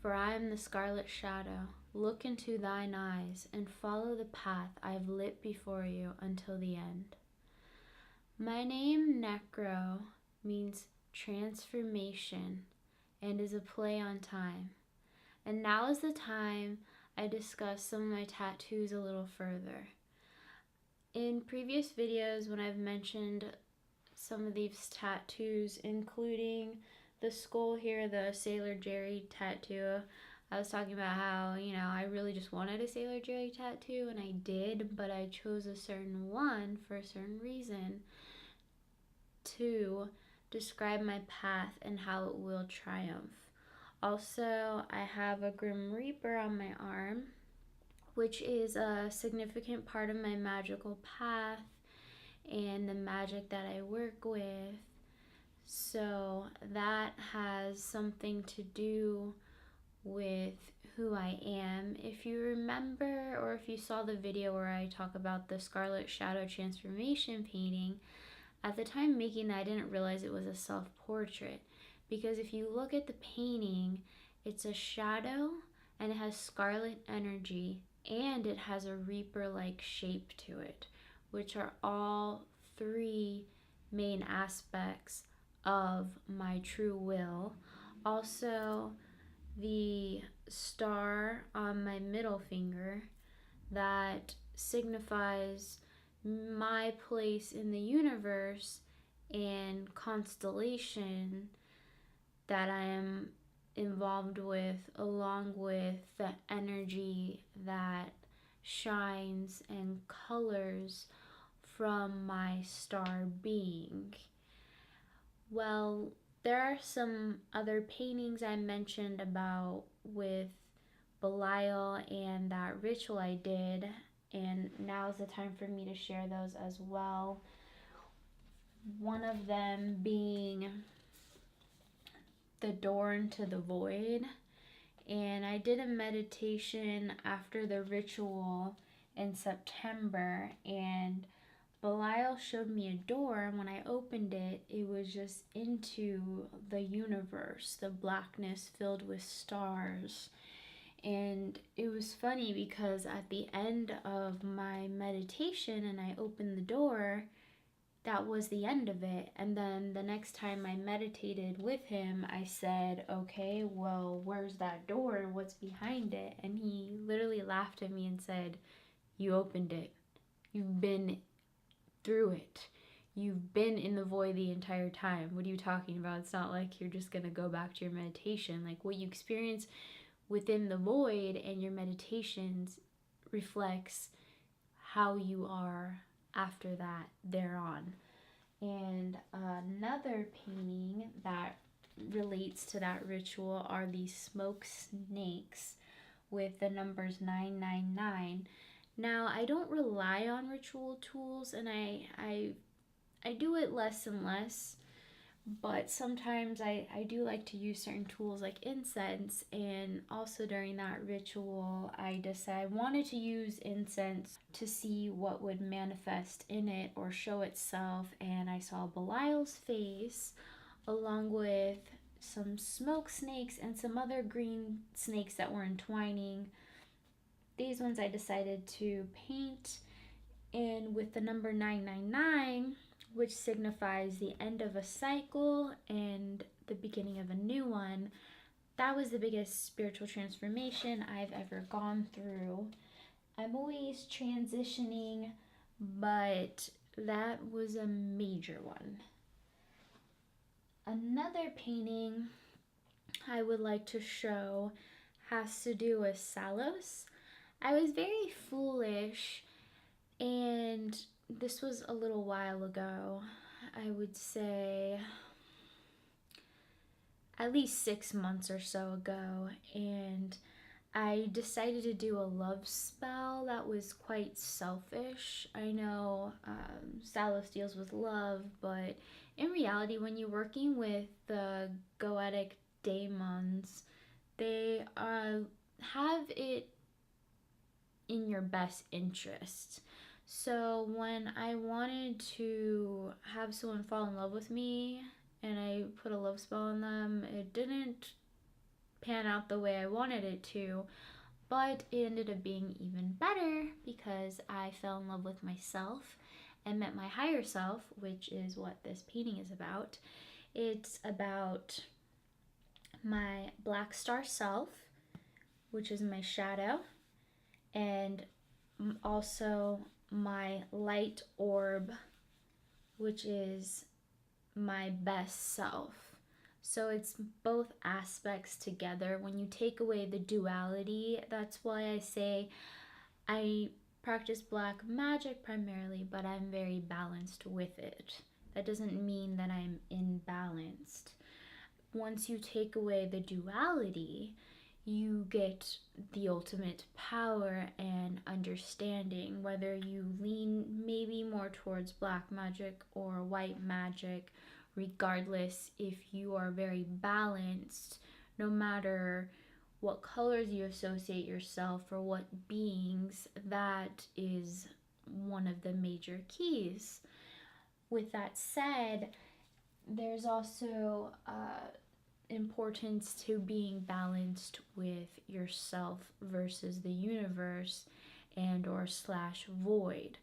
For I am the scarlet shadow. Look into thine eyes, and follow the path I have lit before you until the end. My name, Necro, means transformation and is a play on time. And now is the time I discuss some of my tattoos a little further. In previous videos, when I've mentioned some of these tattoos, including the skull here, the Sailor Jerry tattoo, I was talking about how, I really just wanted a Sailor Jerry tattoo, and I did, but I chose a certain one for a certain reason to describe my path and how it will triumph. Also, I have a Grim Reaper on my arm, which is a significant part of my magical path and the magic that I work with. So that has something to do with who I am. If you remember, or if you saw the video where I talk about the Scarlet Shadow transformation painting, at the time making that, I didn't realize it was a self-portrait, because if you look at the painting, it's a shadow and it has scarlet energy and it has a reaper-like shape to it, which are all three main aspects of my true will. Also, the star on my middle finger, that signifies my place in the universe and constellation that I am involved with, along with the energy that shines and colors from my star being. Well, there are some other paintings I mentioned about with Belial and that ritual I did, and now is the time for me to share those as well. One of them being the door into the void. And I did a meditation after the ritual in September, and Belial showed me a door, and when I opened it, it was just into the universe, the blackness filled with stars. And it was funny because at the end of my meditation and I opened the door, that was the end of it. And then the next time I meditated with him, I said, okay, well, where's that door? What's behind it? And he literally laughed at me and said, you opened it. You've been through it. You've been in the void the entire time. What are you talking about? It's not like you're just going to go back to your meditation. Like, what you experience within the void and your meditations reflects how you are after that thereon. And another painting that relates to that ritual are these smoke snakes with the numbers 999. Now, I don't rely on ritual tools, and I do it less and less, but sometimes I do like to use certain tools like incense. And also during that ritual, I decided I wanted to use incense to see what would manifest in it or show itself, and I saw Belial's face along with some smoke snakes and some other green snakes that were entwining. These ones I decided to paint in with the number 999, which signifies the end of a cycle and the beginning of a new one. That was the biggest spiritual transformation I've ever gone through. I'm always transitioning, but that was a major one. Another painting I would like to show has to do with Salos. I was very foolish, and this was a little while ago. I would say at least 6 months or so ago, and I decided to do a love spell that was quite selfish. I know Salos deals with love, but in reality, when you're working with the goetic daemons, they have it in your best interest. So when I wanted to have someone fall in love with me and I put a love spell on them, it didn't pan out the way I wanted it to, but it ended up being even better because I fell in love with myself and met my higher self, which is what this painting is about. It's about my black star self, which is my shadow, and also my light orb, which is my best self. So it's both aspects together. When you take away the duality, that's why I say I practice black magic primarily, but I'm very balanced with it. That doesn't mean that I'm imbalanced. Once you take away the duality, you get the ultimate power and understanding, whether you lean maybe more towards black magic or white magic. Regardless, if you are very balanced, no matter what colors you associate yourself or what beings, that is one of the major keys. With that said, there's also importance to being balanced with yourself versus the universe and or slash void,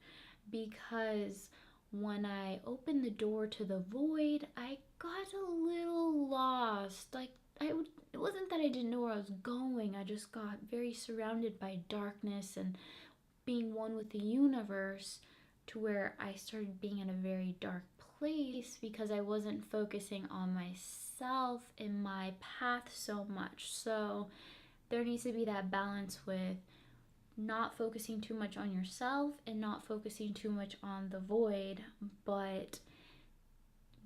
because when I opened the door to the void, I got a little lost. Like, it wasn't that I didn't know where I was going. I just got very surrounded by darkness and being one with the universe, to where I started being in a very dark place because I wasn't focusing on myself and my path so much. So there needs to be that balance with not focusing too much on yourself and not focusing too much on the void. But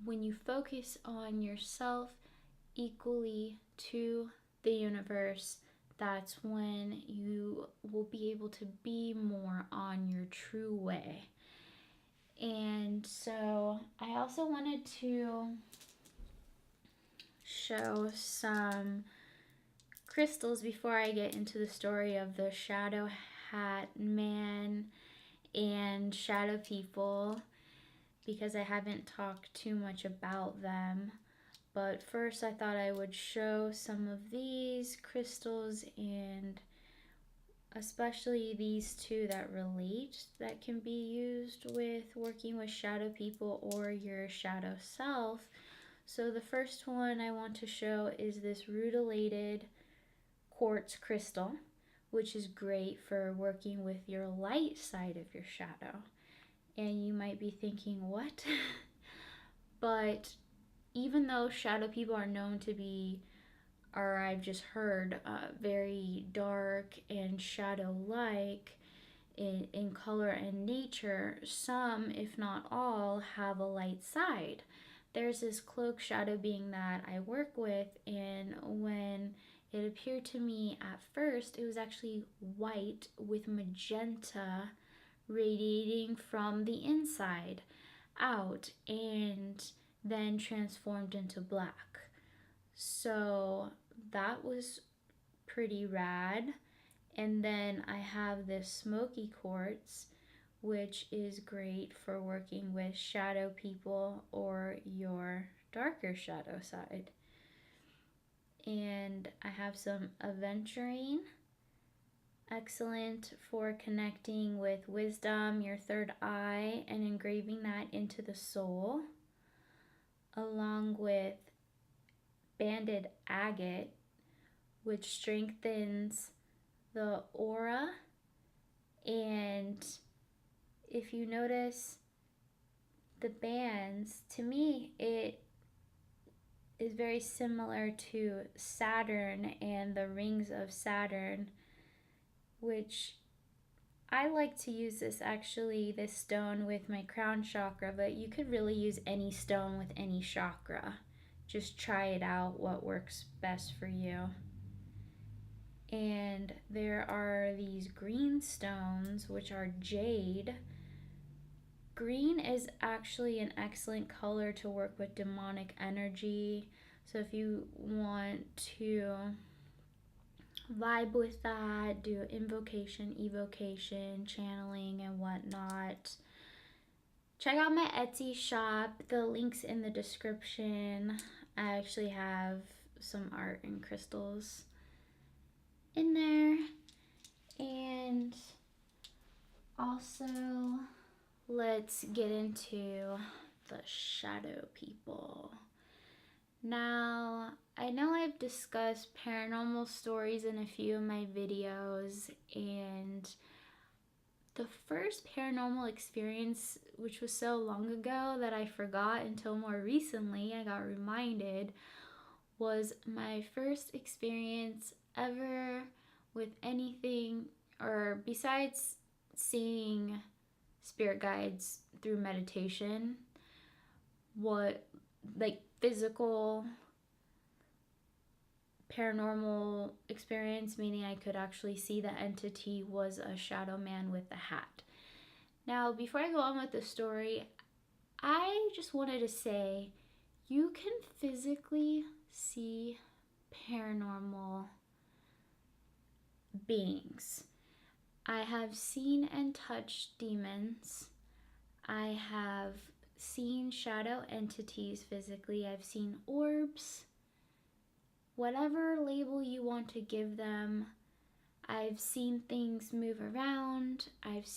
when you focus on yourself equally to the universe, that's when you will be able to be more on your true way. And so I also wanted to show some crystals before I get into the story of the Shadow Hat Man and Shadow People, because I haven't talked too much about them. But first I thought I would show some of these crystals, and especially these two that relate, that can be used with working with shadow people or your shadow self. So the first one I want to show is this rutilated quartz crystal, which is great for working with your light side of your shadow. And you might be thinking, what? But even though shadow people are known to be, or I've just heard, very dark and shadow-like in color and nature, some, if not all, have a light side. There's this cloak shadow being that I work with, and when it appeared to me at first, it was actually white with magenta radiating from the inside out, and then transformed into black. So that was pretty rad. And then I have this smoky quartz, which is great for working with shadow people or your darker shadow side. And I have some aventurine, excellent for connecting with wisdom, your third eye, and engraving that into the soul, along with banded agate, which strengthens the aura. And if you notice the bands, to me it is very similar to Saturn and the rings of Saturn, which I like to use this stone with my crown chakra, but you could really use any stone with any chakra. Just try it out, what works best for you. And there are these green stones, which are jade. Green is actually an excellent color to work with demonic energy. So if you want to vibe with that, do invocation, evocation, channeling, and whatnot, check out my Etsy shop. The link's in the description. I actually have some art and crystals in there. And also, let's get into the shadow people. Now, I know I've discussed paranormal stories in a few of my videos, and the first paranormal experience, which was so long ago that I forgot until more recently, I got reminded, was my first experience ever with anything, or besides seeing spirit guides through meditation, what, like, physical paranormal experience, meaning I could actually see the entity, was a shadow man with a hat. Now, before I go on with the story, I just wanted to say you can physically see paranormal beings. I have seen and touched demons. I have seen shadow entities physically. I've seen orbs. Whatever label you want to give them. I've seen things move around. I've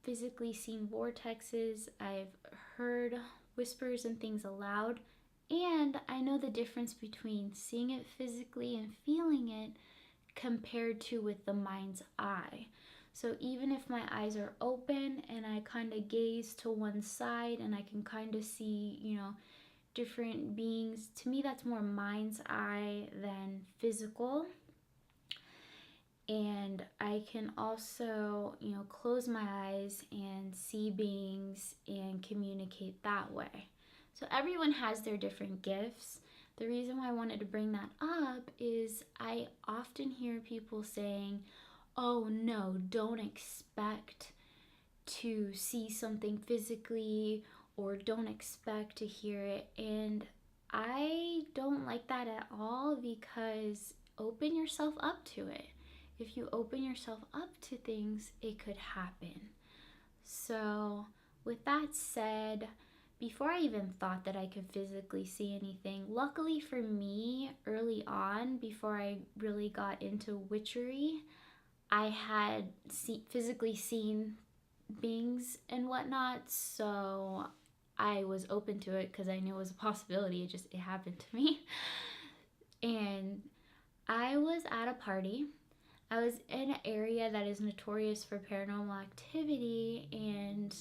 physically seen vortexes. I've heard whispers and things aloud. And I know the difference between seeing it physically and feeling it compared to with the mind's eye. So even if my eyes are open and I kind of gaze to one side and I can kind of see, different beings, to me that's more mind's eye than physical. And I can also, close my eyes and see beings and communicate that way. So everyone has their different gifts. The reason why I wanted to bring that up is I often hear people saying, oh no, don't expect to see something physically, or don't expect to hear it. And I don't like that at all, because open yourself up to it. If you open yourself up to things, it could happen. So with that said, before I even thought that I could physically see anything, luckily for me, early on, before I really got into witchery, I had physically seen beings and whatnot, so I was open to it because I knew it was a possibility. It happened to me. And I was at a party. I was in an area that is notorious for paranormal activity, and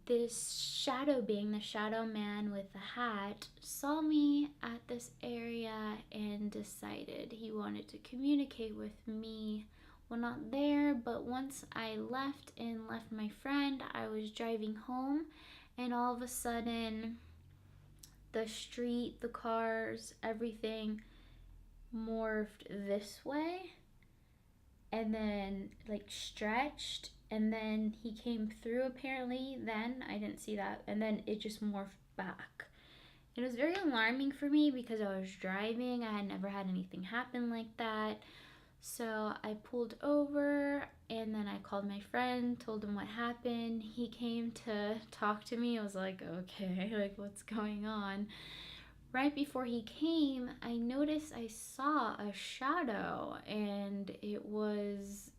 this shadow being, the shadow man with the hat, saw me at this area and decided he wanted to communicate with me. Well, not there, but once I left my friend, I was driving home, and all of a sudden, the street, the cars, everything morphed this way, and then stretched, and then he came through apparently. Then I didn't see that, and then it just morphed back. It was very alarming for me because I was driving. I had never had anything happen like that. So I pulled over, and then I called my friend, told him what happened. He came to talk to me. I was like, okay, what's going on? Right before he came, I noticed I saw a shadow, and it was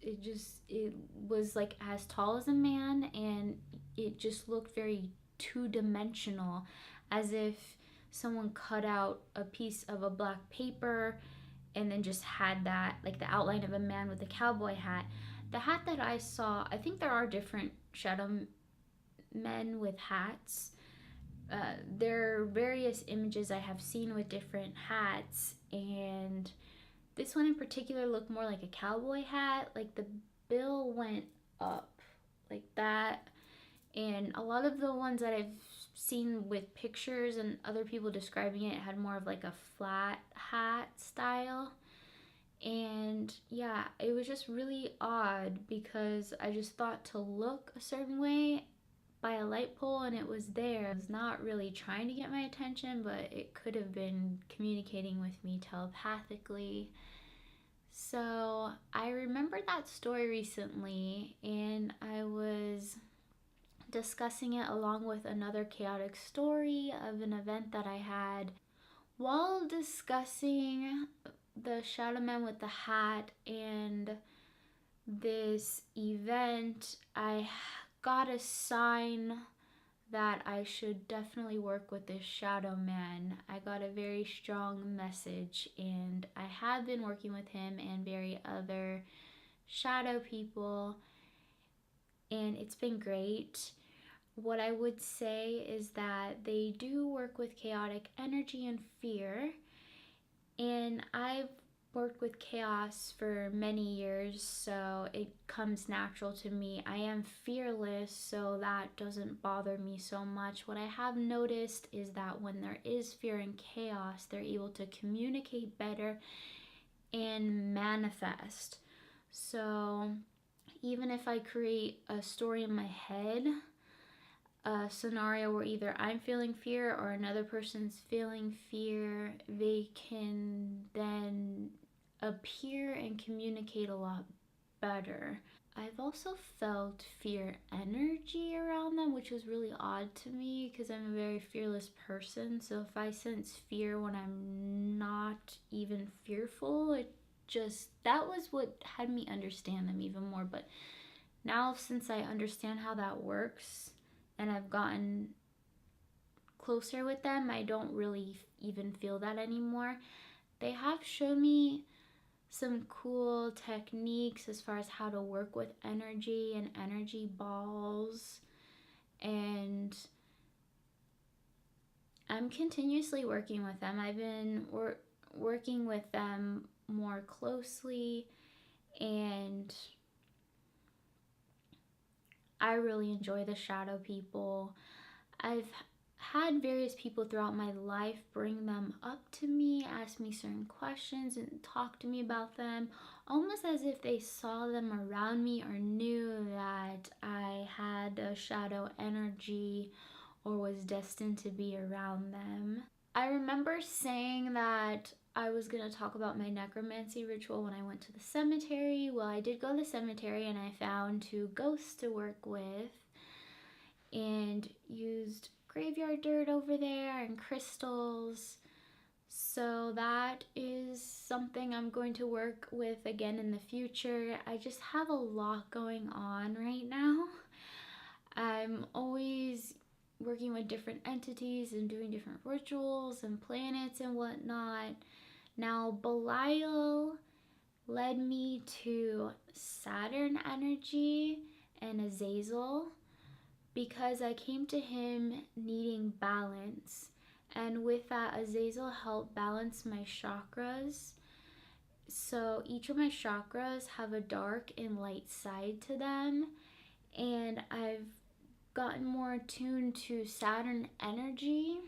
like as tall as a man, and it just looked very two-dimensional, as if someone cut out a piece of a black paper and then just had that, like the outline of a man with a cowboy hat. The hat that I saw, I think there are different shadow men with hats. There are various images I have seen with different hats, and this one in particular looked more like a cowboy hat. Like the bill went up like that, and a lot of the ones that I've seen with pictures and other people describing it had more of like a flat hat style. And yeah, it was just really odd because I just thought to look a certain way by a light pole, and it was there. It was not really trying to get my attention, but it could have been communicating with me telepathically. So I remembered that story recently, and I was discussing it along with another chaotic story of an event that I had. While discussing the shadow man with the hat and this event, I got a sign that I should definitely work with this shadow man. I got a very strong message, and I have been working with him and very other shadow people, and it's been great. What I would say is that they do work with chaotic energy and fear, and I've worked with chaos for many years, so it comes natural to me. I am fearless, so that doesn't bother me so much. What I have noticed is that when there is fear and chaos, they're able to communicate better and manifest. So even if I create a story in my head, a scenario where either I'm feeling fear or another person's feeling fear, they can then appear and communicate a lot better. I've also felt fear energy around them, which was really odd to me because I'm a very fearless person. So if I sense fear when I'm not even fearful, it just, that was what had me understand them even more. But now, since I understand how that works and I've gotten closer with them, I don't really even feel that anymore. They have shown me some cool techniques as far as how to work with energy and energy balls, and I'm continuously working with them. I've been working with them more closely, and I really enjoy the shadow people. I've had various people throughout my life bring them up to me, ask me certain questions, and talk to me about them, almost as if they saw them around me or knew that I had a shadow energy or was destined to be around them. I remember saying that I was going to talk about my necromancy ritual when I went to the cemetery. Well, I did go to the cemetery and I found two ghosts to work with and used graveyard dirt over there and crystals. So that is something I'm going to work with again in the future. I just have a lot going on right now. I'm always working with different entities and doing different rituals and planets and whatnot. Now, Belial led me to Saturn energy and Azazel because I came to him needing balance. And with that, Azazel helped balance my chakras. So each of my chakras have a dark and light side to them. And I've gotten more attuned to Saturn energy,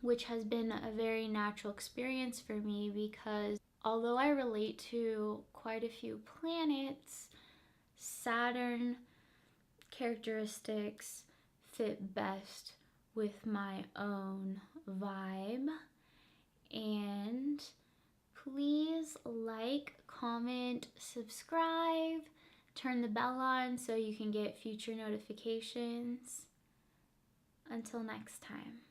which has been a very natural experience for me because although I relate to quite a few planets, Saturn characteristics fit best with my own vibe. And please like, comment, subscribe, turn the bell on so you can get future notifications. Until next time.